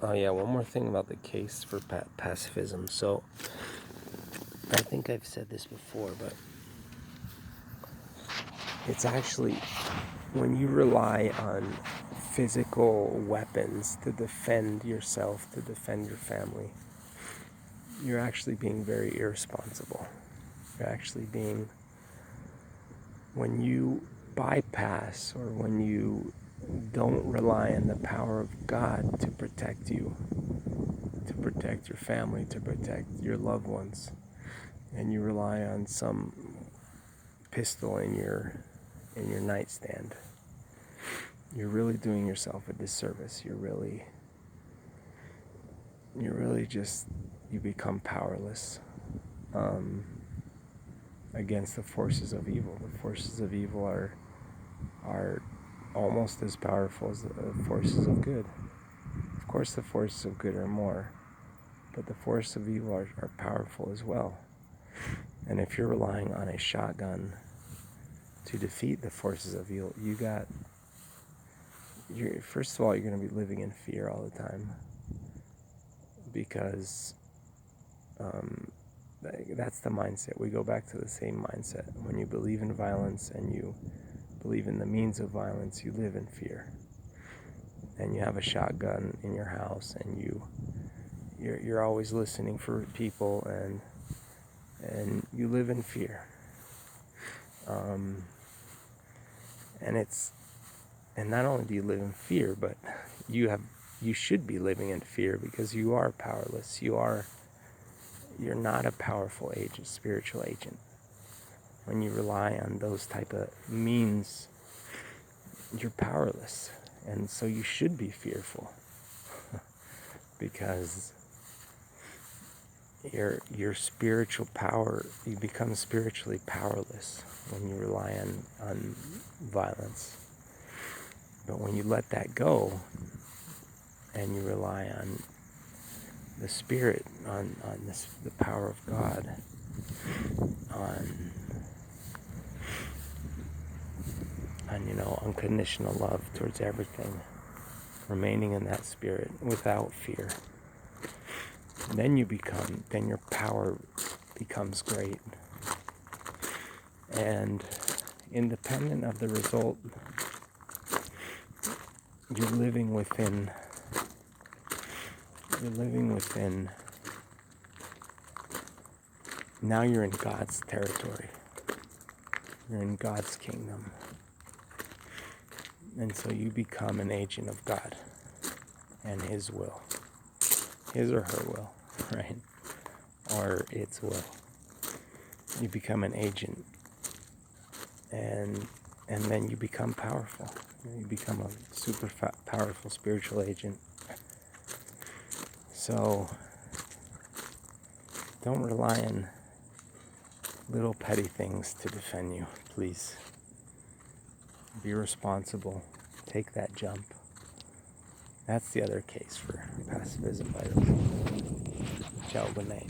Oh yeah, one more thing about the case for pacifism. So, I think I've said this before, but it's actually when you rely on physical weapons to defend yourself, to defend your family, you're actually being very irresponsible. You're actually being, when you bypass or when you don't rely on the power of God to protect you, to protect your family, to protect your loved ones, and you rely on some pistol in your nightstand, you're really doing yourself a disservice. You're really just, you become powerless against the forces of evil. The forces of evil are almost as powerful as the forces of good. Of course, the forces of good are more, but the forces of evil are powerful as well. And if you're relying on a shotgun to defeat the forces of evil, first of all, you're going to be living in fear all the time, because that's the mindset. We go back to the same mindset. When you believe in violence and you believe in the means of violence, you live in fear. And you have a shotgun in your house, and you're always listening for people, and you live in fear. And not only do you live in fear, but you should be living in fear, because you are powerless. You're not a powerful agent, spiritual agent. When you rely on those type of means, you're powerless. And so you should be fearful, because your spiritual power, you become spiritually powerless when you rely on violence. But when you let that go and you rely on the Spirit, on the power of God, on unconditional love towards everything, remaining in that Spirit without fear, then your power becomes great. And independent of the result, you're living within, now you're in God's territory. You're in God's kingdom. And so you become an agent of God and His will. His or her will, right? Or its will. You become an agent, and then you become powerful. You become a super powerful spiritual agent. So don't rely on little petty things to defend you, please. Be responsible. Take that jump. That's the other case for pacifism, by the way. Ciao, good night.